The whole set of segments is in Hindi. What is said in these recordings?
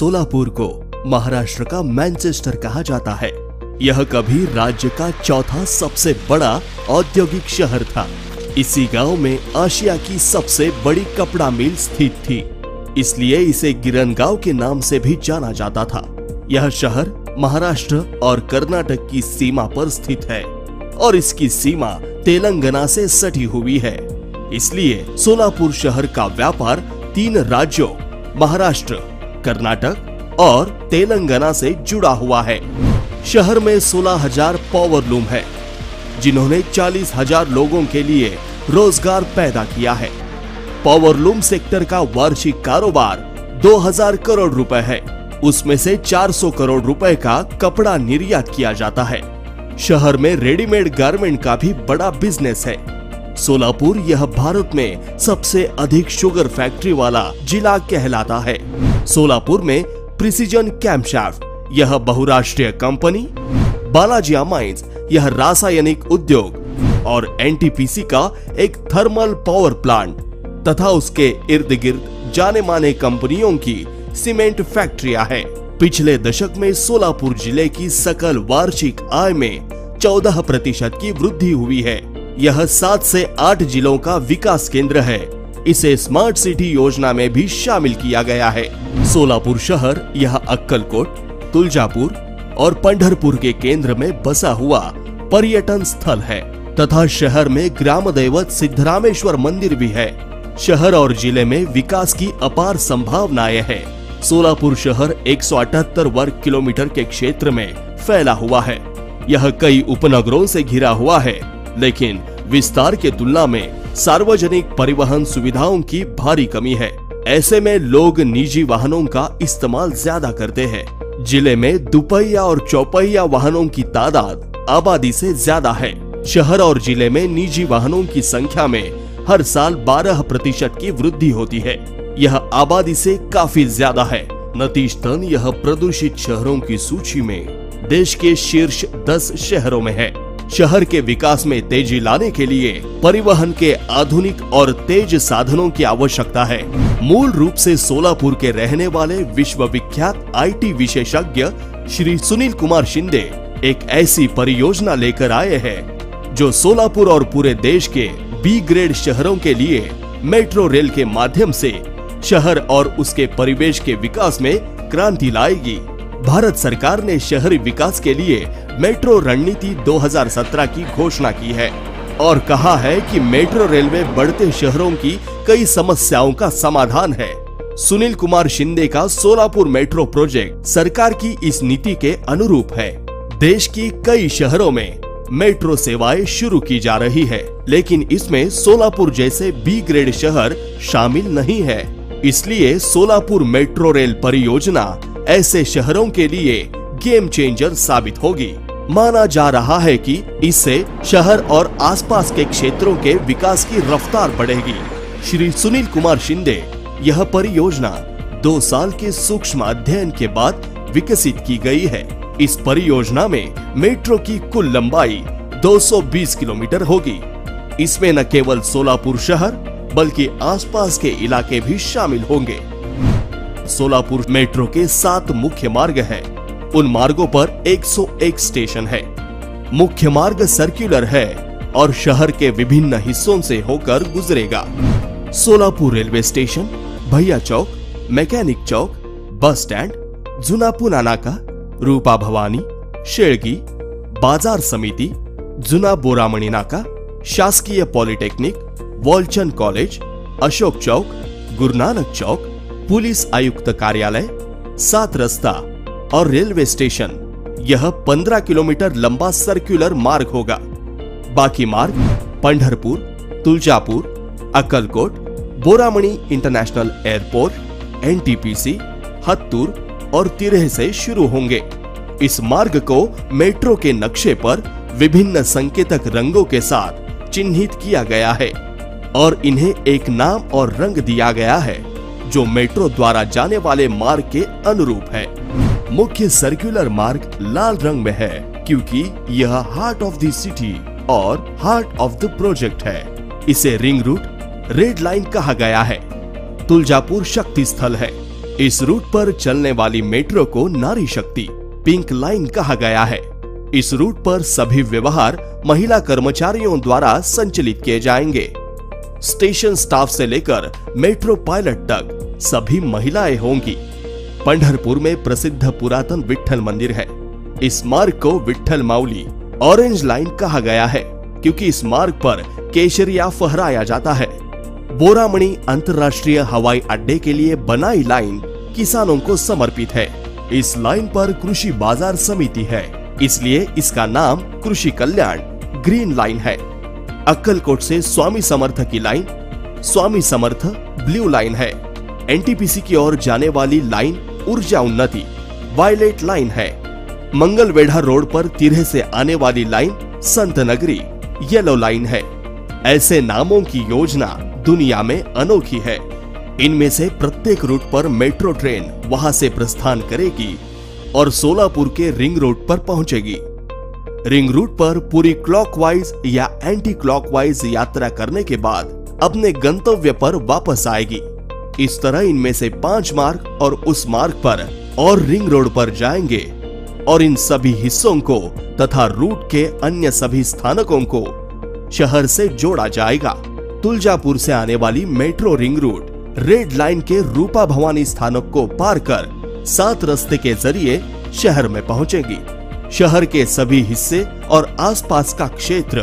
सोलापुर को महाराष्ट्र का मैनचेस्टर कहा जाता है। यह कभी राज्य का चौथा सबसे बड़ा औद्योगिक शहर था। इसी गांव में आशिया की सबसे बड़ी कपड़ा मिल स्थित थी, इसलिए इसे गिरन गांव के नाम से भी जाना जाता था। यह शहर महाराष्ट्र और कर्नाटक की सीमा पर स्थित है और इसकी सीमा तेलंगाना से सटी हुई है। इसलिए सोलापुर शहर का व्यापार 3 राज्यों महाराष्ट्र, कर्नाटक और तेलंगाना से जुड़ा हुआ है। शहर में 16,000 पावर लूम है, जिन्होंने 40,000 लोगों के लिए रोजगार पैदा किया है। पावर लूम सेक्टर का वार्षिक कारोबार 2000 करोड़ रुपए है। उसमें से 400 करोड़ रुपए का कपड़ा निर्यात किया जाता है। शहर में रेडीमेड गारमेंट का भी बड़ा बिजनेस है। सोलापुर यह भारत में सबसे अधिक शुगर फैक्ट्री वाला जिला कहलाता है। सोलापुर में प्रिसीजन कैम्पशाफ्ट यह बहुराष्ट्रीय कंपनी, बालाजी माइंस यह रासायनिक उद्योग और एनटीपीसी का एक थर्मल पावर प्लांट तथा उसके इर्द गिर्द जाने माने कंपनियों की सीमेंट फैक्ट्रियां हैं। पिछले दशक में सोलापुर जिले की सकल वार्षिक आय में 14% की वृद्धि हुई है। यह 7 से 8 जिलों का विकास केंद्र है। इसे स्मार्ट सिटी योजना में भी शामिल किया गया है। सोलापुर शहर यह अक्कलकोट, तुलजापुर और पंढरपुर के केंद्र में बसा हुआ पर्यटन स्थल है तथा शहर में ग्राम दैवत सिद्धरामेश्वर मंदिर भी है। शहर और जिले में विकास की अपार संभावनाएं हैं। सोलापुर शहर 178 वर्ग किलोमीटर के क्षेत्र में फैला हुआ है। यह कई उपनगरों से घिरा हुआ है, लेकिन विस्तार के तुलना में सार्वजनिक परिवहन सुविधाओं की भारी कमी है। ऐसे में लोग निजी वाहनों का इस्तेमाल ज्यादा करते हैं। जिले में दुपहिया और चौपहिया वाहनों की तादाद आबादी से ज्यादा है। शहर और जिले में निजी वाहनों की संख्या में हर साल 12% की वृद्धि होती है। यह आबादी से काफी ज्यादा है। नतीजतन यह प्रदूषित शहरों की सूची में देश के शीर्ष 10 शहरों में है। शहर के विकास में तेजी लाने के लिए परिवहन के आधुनिक और तेज साधनों की आवश्यकता है। मूल रूप से सोलापुर के रहने वाले विश्वविख्यात आईटी विशेषज्ञ श्री सुनील कुमार शिंदे एक ऐसी परियोजना लेकर आए हैं जो सोलापुर और पूरे देश के बी ग्रेड शहरों के लिए मेट्रो रेल के माध्यम से शहर और उसके परिवेश के विकास में क्रांति लाएगी। भारत सरकार ने शहरी विकास के लिए मेट्रो रणनीति 2017 की घोषणा की है और कहा है कि मेट्रो रेल में बढ़ते शहरों की कई समस्याओं का समाधान है। सुनील कुमार शिंदे का सोलापुर मेट्रो प्रोजेक्ट सरकार की इस नीति के अनुरूप है। देश की कई शहरों में मेट्रो सेवाएं शुरू की जा रही है, लेकिन इसमें सोलापुर जैसे बी ग्रेड शहर शामिल नहीं है। इसलिए सोलापुर मेट्रो रेल परियोजना ऐसे शहरों के लिए गेम चेंजर साबित होगी। माना जा रहा है कि इससे शहर और आसपास के क्षेत्रों के विकास की रफ्तार बढ़ेगी। श्री सुनील कुमार शिंदे यह परियोजना 2 साल के सूक्ष्म अध्ययन के बाद विकसित की गई है। इस परियोजना में मेट्रो की कुल लंबाई 220 किलोमीटर होगी। इसमें न केवल सोलापुर शहर बल्कि आसपास के इलाके भी शामिल होंगे। सोलापुर मेट्रो के 7 मुख्य मार्ग हैं। उन मार्गों पर 101 स्टेशन है। मुख्य मार्ग सर्कुलर है और शहर के विभिन्न हिस्सों से होकर गुजरेगा। सोलापुर रेलवे स्टेशन, भैया चौक, मैकेनिक चौक, बस स्टैंड, जुना पुना नाका, रूपा भवानी, शेळगी, बाजार समिति, जुना बोरामणी नाका, शासकीय पॉलिटेक्निक, वॉलचंद कॉलेज, अशोक चौक, गुरु नानक चौक, पुलिस आयुक्त कार्यालय, 7 रस्ता और रेलवे स्टेशन। यह 15 किलोमीटर लंबा सर्कुलर मार्ग होगा। बाकी मार्ग Pandharpur, Tuljapur, Akkalkot, Boramani international airport, NTPC, Hattur और तिरेह से शुरू होंगे। इस मार्ग को मेट्रो के नक्शे पर विभिन्न संकेतक रंगों के साथ चिन्हित किया गया है और इन्हें एक नाम और रंग दिया गया है जो मेट्रो द्वारा जाने वाले मार्ग के अनुरूप है। मुख्य सर्कुलर मार्ग लाल रंग में है क्योंकि यह हार्ट ऑफ द सिटी और हार्ट ऑफ द प्रोजेक्ट है। इसे रिंग रूट, रेड लाइन कहा गया है। तुलजापुर शक्ति स्थल है। इस रूट पर चलने वाली मेट्रो को नारी शक्ति पिंक लाइन कहा गया है। इस रूट पर सभी व्यवहार महिला कर्मचारियों द्वारा संचालित किए जाएंगे। स्टेशन स्टाफ से लेकर मेट्रो पायलट तक सभी महिलाएं होंगी। पंढरपुर में प्रसिद्ध पुरातन विट्ठल मंदिर है। इस मार्ग को विट्ठल माउली ऑरेंज लाइन कहा गया है क्योंकि इस मार्ग पर केसरिया फहराया जाता है। बोरामणि अंतर्राष्ट्रीय हवाई अड्डे के लिए बनाई लाइन किसानों को समर्पित है। इस लाइन पर कृषि बाजार समिति है, इसलिए इसका नाम कृषि कल्याण ग्रीन लाइन है। अक्कलकोट से स्वामी समर्थ की line Swami Samarth blue line है। एनटीपीसी की ओर जाने वाली लाइन ऊर्जा उन्नति वायलेट लाइन है। मंगलवेढ़ा रोड पर तिरहे से आने वाली लाइन संत नगरी येलो लाइन है। ऐसे नामों की योजना दुनिया में अनोखी है। इनमें से प्रत्येक रूट पर मेट्रो ट्रेन वहां से प्रस्थान करेगी और सोलापुर के रिंग रोड पर पहुंचेगी। रिंग रूट पर पूरी क्लॉकवाइज या एंटी क्लॉकवाइज यात्रा करने के बाद अपने गंतव्य पर वापस आएगी। इस तरह इनमें से 5 मार्ग और उस मार्ग पर और रिंग रोड पर जाएंगे और इन सभी हिस्सों को तथा रूट के अन्य सभी स्थानकों को शहर से जोड़ा जाएगा। तुलजापुर से आने वाली metro ring route red line के रूपा भवानी स्थानक को पार कर 7 रास्ते के जरिए शहर में पहुंचेगी। शहर के सभी हिस्से और आसपास का क्षेत्र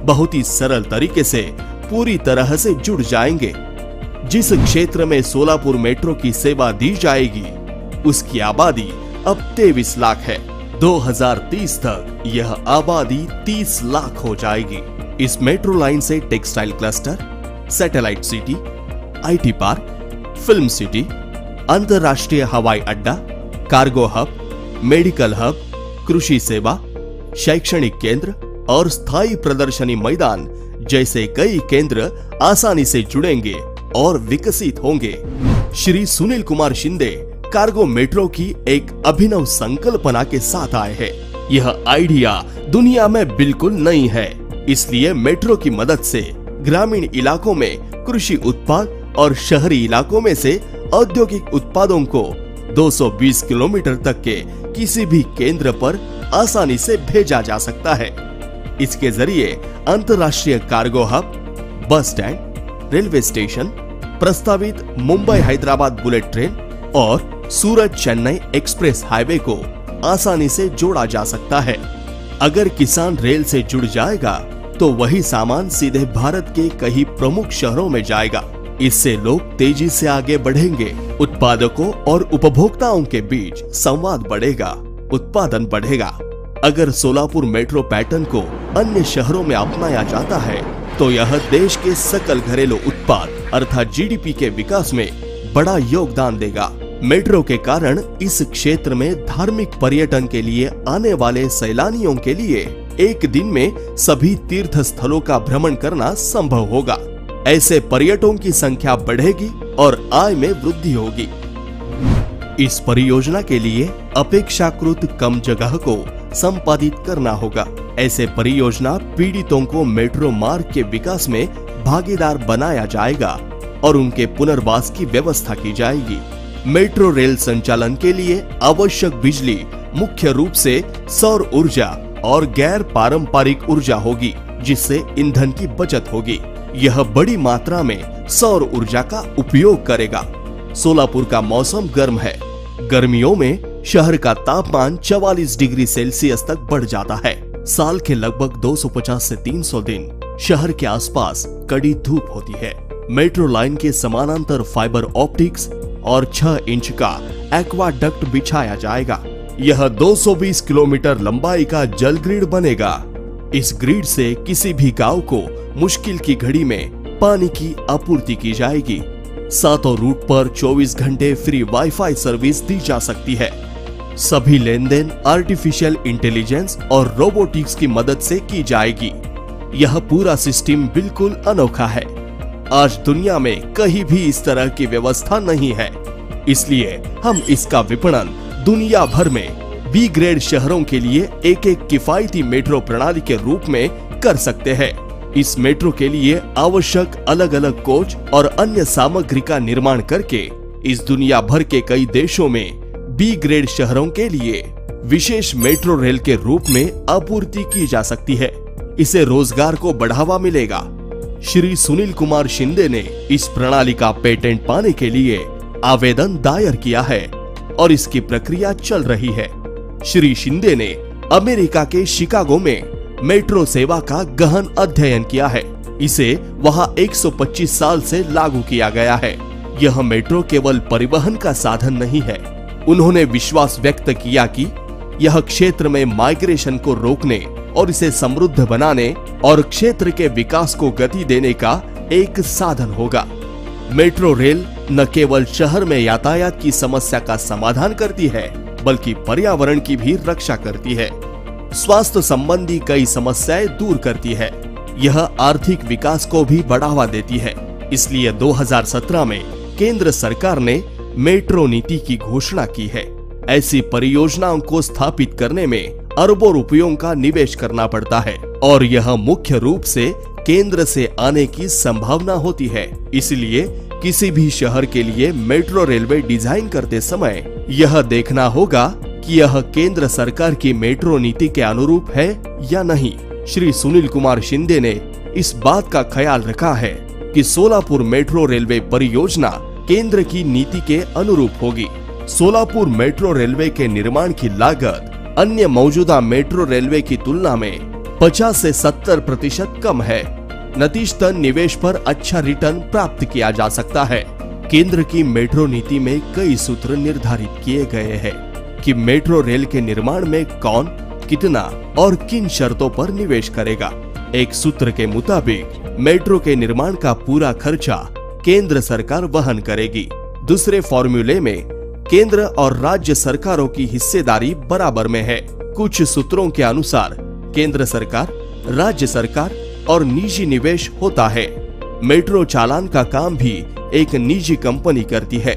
बहुत ही सरल तरीके से पूरी तरह से जुड़ जाएंगे। जिस क्षेत्र में सोलापुर मेट्रो की सेवा दी जाएगी उसकी आबादी अब 23 लाख है। 2030 तक यह आबादी 30 लाख हो जाएगी। इस मेट्रो लाइन से textile cluster, satellite city, IT park, film city, अंतरराष्ट्रीय हवाई अड्डा, कार्गो हब, मेडिकल हब, कृषि सेवा, शैक्षणिक केंद्र और स्थायी प्रदर्शनी मैदान जैसे कई केंद्र आसानी से जुड़ेंगे और विकसित होंगे। श्री सुनील कुमार शिंदे कार्गो मेट्रो की एक अभिनव संकल्पना के साथ आए हैं। यह आइडिया दुनिया में बिल्कुल नई है, इसलिए मेट्रो की मदद से ग्रामीण इलाकों में कृषि उत्पाद और शहरी इलाकों में से औद्योगिक उत्पादों को 220 किलोमीटर तक के किसी भी केंद्र पर आसानी से भेजा जा सकता है। इसके जरिए अंतर्राष्ट्रीय cargo hub, bus stand, railway station, प्रस्तावित मुंबई हैदराबाद बुलेट ट्रेन और सूरत चेन्नई एक्सप्रेस हाईवे को आसानी से जोड़ा जा सकता है। अगर किसान रेल से जुड़ जाएगा तो वही सामान सीधे भारत के कई प्रमुख शहरों में जाएगा। इससे लोग तेजी से आगे बढ़ेंगे। उत्पादकों और उपभोक्ताओं के बीच संवाद बढ़ेगा, उत्पादन बढ़ेगा। अगर सोलापुर मेट्रो पैटर्न को अन्य शहरों में अपनाया जाता है तो यह देश के सकल घरेलू उत्पाद अर्थात जीडीपी के विकास में बड़ा योगदान देगा। मेट्रो के कारण इस क्षेत्र में धार्मिक पर्यटन के लिए आने वाले सैलानियों के लिए एक दिन में सभी तीर्थ स्थलों का भ्रमण करना संभव होगा। ऐसे पर्यटकों की संख्या बढ़ेगी और आय में वृद्धि होगी। इस परियोजना के लिए अपेक्षाकृत कम जगह को संपादित करना होगा। ऐसे परियोजना पीड़ितों को मेट्रो मार्ग के विकास में भागीदार बनाया जाएगा और उनके पुनर्वास की व्यवस्था की जाएगी। मेट्रो रेल संचालन के लिए आवश्यक बिजली मुख्य रूप से सौर ऊर्जा और गैर पारंपरिक ऊर्जा होगी, जिससे ईंधन की बचत होगी। यह बड़ी मात्रा में सौर ऊर्जा का उपयोग करेगा। सोलापुर का मौसम गर्म है। गर्मियों में शहर का तापमान 44 डिग्री सेल्सियस तक बढ़ जाता है। साल के लगभग 250 से 300 दिन शहर के आसपास कड़ी धूप होती है। मेट्रो लाइन के समानांतर फाइबर ऑप्टिक्स और 6 इंच का एक्वाडक्ट बिछाया जाएगा। यह 220 किलोमीटर लंबाई का जल ग्रिड बनेगा। इस ग्रिड से किसी भी गांव को मुश्किल की घड़ी में पानी की आपूर्ति की जाएगी। सातों रूट पर 24 घंटे फ्री वाईफाई सर्विस दी जा सकती है। सभी लेन देन आर्टिफिशियल इंटेलिजेंस और रोबोटिक्स की मदद से की जाएगी। यह पूरा सिस्टम बिल्कुल अनोखा है। आज दुनिया में कहीं भी इस तरह की व्यवस्था नहीं है, इसलिए हम इसका विपणन दुनिया भर में बी ग्रेड शहरों के लिए एक किफायती मेट्रो प्रणाली के रूप में कर सकते हैं। इस मेट्रो के लिए आवश्यक अलग अलग कोच और अन्य सामग्री का निर्माण करके इस दुनिया भर के कई देशों में बी ग्रेड शहरों के लिए विशेष मेट्रो रेल के रूप में आपूर्ति की जा सकती है। इसे रोजगार को बढ़ावा मिलेगा। श्री सुनील कुमार शिंदे ने इस प्रणाली का पेटेंट पाने के लिए आवेदन दायर किया है और इसकी प्रक्रिया चल रही है। श्री शिंदे ने अमेरिका के शिकागो में मेट्रो सेवा का गहन अध्ययन किया है। इसे वहां 125 साल से लागू किया गया है। यह मेट्रो केवल परिवहन का साधन नहीं है। उन्होंने विश्वास व्यक्त किया कि यह क्षेत्र में माइग्रेशन को रोकने और इसे समृद्ध बनाने और क्षेत्र के विकास को गति देने का एक साधन होगा। मेट्रो रेल न केवल शहर में यातायात की समस्या का समाधान करती है, बल्कि पर्यावरण की भी रक्षा करती है। स्वास्थ्य संबंधी कई समस्याएं दूर करती है। यह आर्थिक विकास को भी बढ़ावा देती है। इसलिए 2017 में केंद्र सरकार ने मेट्रो नीति की घोषणा की है। ऐसी परियोजनाओं को स्थापित करने में अरबों रुपयों का निवेश करना पड़ता है और यह मुख्य रूप से केंद्र से आने की संभावना होती है। इसलिए किसी भी शहर के लिए मेट्रो रेलवे डिजाइन करते समय यह देखना होगा कि यह केंद्र सरकार की मेट्रो नीति के अनुरूप है या नहीं। श्री सुनील कुमार शिंदे ने इस बात का ख्याल रखा है कि सोलापुर मेट्रो रेलवे परियोजना केंद्र की नीति के अनुरूप होगी। सोलापुर मेट्रो रेलवे के निर्माण की लागत अन्य मौजूदा मेट्रो रेलवे की तुलना में 50 से 70% कम है। नतीजतन निवेश पर अच्छा रिटर्न प्राप्त किया जा सकता है। केंद्र की मेट्रो नीति में कई सूत्र निर्धारित किए गए हैं कि मेट्रो रेल के निर्माण में कौन, कितना और किन शर्तों पर निवेश करेगा। एक सूत्र के मुताबिक मेट्रो के निर्माण का पूरा खर्चा केंद्र सरकार वहन करेगी। दूसरे फॉर्मूले में केंद्र और राज्य सरकारों की हिस्सेदारी बराबर में है। कुछ सूत्रों के अनुसार केंद्र सरकार, राज्य सरकार और निजी निवेश होता है। मेट्रो चालान का काम भी एक निजी कंपनी करती है।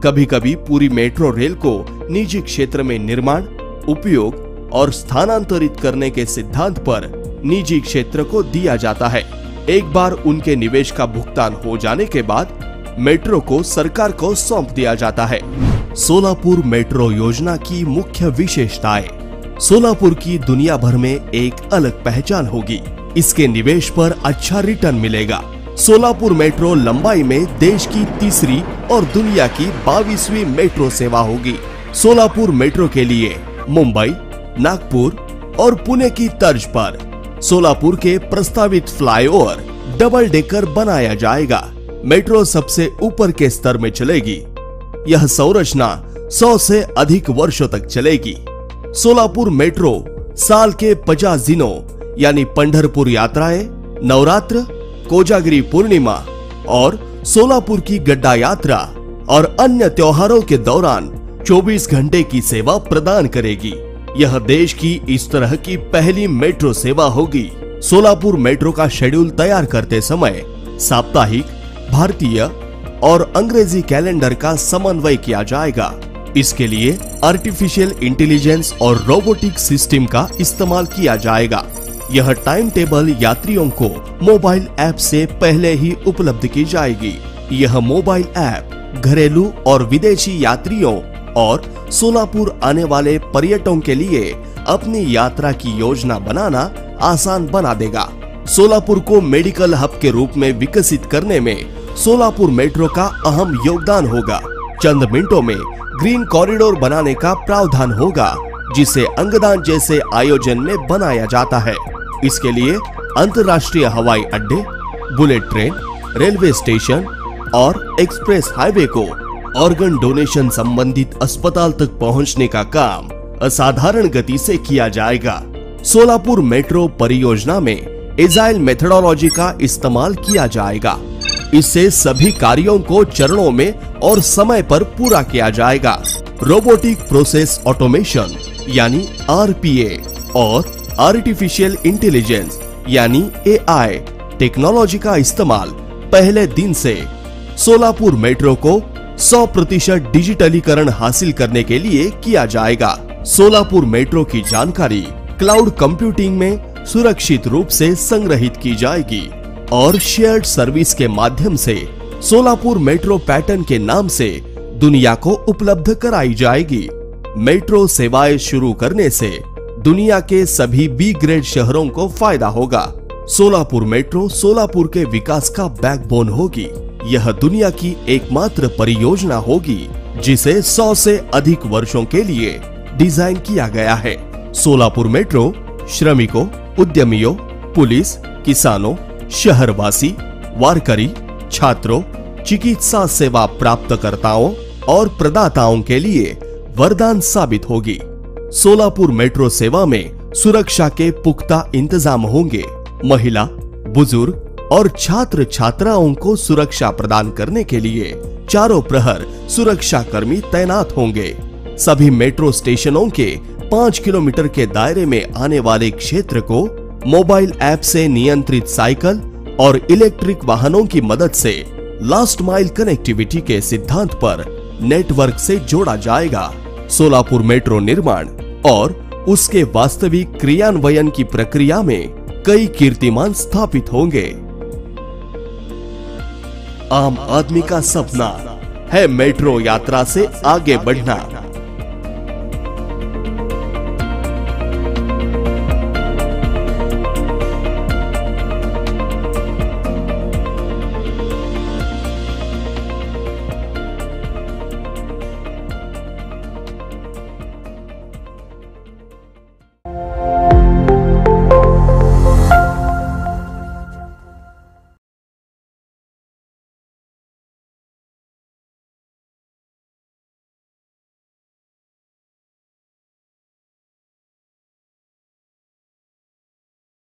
कभी कभी पूरी मेट्रो रेल को निजी क्षेत्र में निर्माण, उपयोग और स्थानांतरित करने के सिद्धांत पर निजी क्षेत्र को दिया जाता है। एक बार उनके निवेश का भुगतान हो जाने के बाद मेट्रो को सरकार को सौंप दिया जाता है। सोलापुर मेट्रो योजना की मुख्य विशेषताएं। सोलापुर की दुनिया भर में एक अलग पहचान होगी। इसके निवेश पर अच्छा रिटर्न मिलेगा। सोलापुर मेट्रो लंबाई में देश की तीसरी और दुनिया की 22वीं मेट्रो सेवा होगी। सोलापुर मेट्रो के लिए मुंबई, नागपुर और पुणे की तर्ज पर सोलापुर के प्रस्तावित फ्लाईओवर डबल डेकर बनाया जाएगा। मेट्रो सबसे ऊपर के स्तर में चलेगी। यह संरचना 100 से अधिक वर्षों तक चलेगी। सोलापुर मेट्रो साल के 50 दिनों यानी पंढरपुर यात्राएं, नवरात्र, कोजागिरी पूर्णिमा और सोलापुर की गड्ढा यात्रा और अन्य त्योहारों के दौरान 24 घंटे की सेवा प्रदान करेगी। यह देश की इस तरह की पहली मेट्रो सेवा होगी। सोलापुर मेट्रो का शेड्यूल तैयार करते समय साप्ताहिक, भारतीय और अंग्रेजी कैलेंडर का समन्वय किया जाएगा। इसके लिए आर्टिफिशियल इंटेलिजेंस और रोबोटिक सिस्टम का इस्तेमाल किया जाएगा। यह टाइम टेबल यात्रियों को मोबाइल ऐप से पहले ही उपलब्ध की जाएगी। यह मोबाइल ऐप घरेलू और विदेशी यात्रियों और सोलापुर आने वाले पर्यटकों के लिए अपनी यात्रा की योजना बनाना आसान बना देगा। सोलापुर को मेडिकल हब के रूप में विकसित करने में सोलापुर मेट्रो का अहम योगदान होगा। चंद मिनटों में ग्रीन कॉरिडोर बनाने का प्रावधान होगा, जिसे अंगदान जैसे आयोजन में बनाया जाता है। इसके लिए अंतर्राष्ट्रीय हवाई अड्डे, बुलेट ट्रेन, रेलवे स्टेशन और एक्सप्रेस हाईवे को ऑर्गन डोनेशन संबंधित अस्पताल तक पहुंचने का काम असाधारण गति से किया जाएगा। सोलापुर मेट्रो परियोजना में एजाइल मेथोडोलॉजी का इस्तेमाल किया जाएगा। इससे सभी कार्यों को चरणों में और समय पर पूरा किया जाएगा। रोबोटिक प्रोसेस ऑटोमेशन यानी आरपीए और आर्टिफिशियल इंटेलिजेंस यानी एआई टेक्नोलॉजी का इस्तेमाल पहले दिन से सोलापुर मेट्रो को 100% डिजिटलीकरण हासिल करने के लिए किया जाएगा। सोलापुर मेट्रो की जानकारी क्लाउड कंप्यूटिंग में सुरक्षित रूप से संग्रहित की जाएगी और शेयर्ड सर्विस के माध्यम से सोलापुर मेट्रो पैटर्न के नाम से दुनिया को उपलब्ध कराई जाएगी। मेट्रो सेवाएं शुरू करने से दुनिया के सभी बी ग्रेड शहरों को फायदा होगा। सोलापुर मेट्रो सोलापुर के विकास का बैकबोन होगी। यह दुनिया की एकमात्र परियोजना होगी जिसे 100 से अधिक वर्षों के लिए डिजाइन किया गया है। सोलापुर मेट्रो श्रमिकों, उद्यमियों, पुलिस, किसानों, शहरवासी, वारकरी, छात्रों, चिकित्सा सेवा प्राप्तकर्ताओं और प्रदाताओं के लिए वरदान साबित होगी। सोलापुर मेट्रो सेवा में सुरक्षा के पुख्ता इंतजाम होंगे। महिला, बुजुर्ग और छात्र छात्राओं को सुरक्षा प्रदान करने के लिए चारों प्रहर सुरक्षा कर्मी तैनात होंगे। सभी मेट्रो स्टेशनों के 5 किलोमीटर के दायरे में आने वाले क्षेत्र को मोबाइल ऐप से नियंत्रित साइकिल और इलेक्ट्रिक वाहनों की मदद से लास्ट माइल कनेक्टिविटी के सिद्धांत पर नेटवर्क से जोड़ा जाएगा। सोलापुर मेट्रो निर्माण और उसके वास्तविक क्रियान्वयन की प्रक्रिया में कई कीर्तिमान स्थापित होंगे। आम आदमी का सपना है मेट्रो यात्रा से आगे बढ़ना।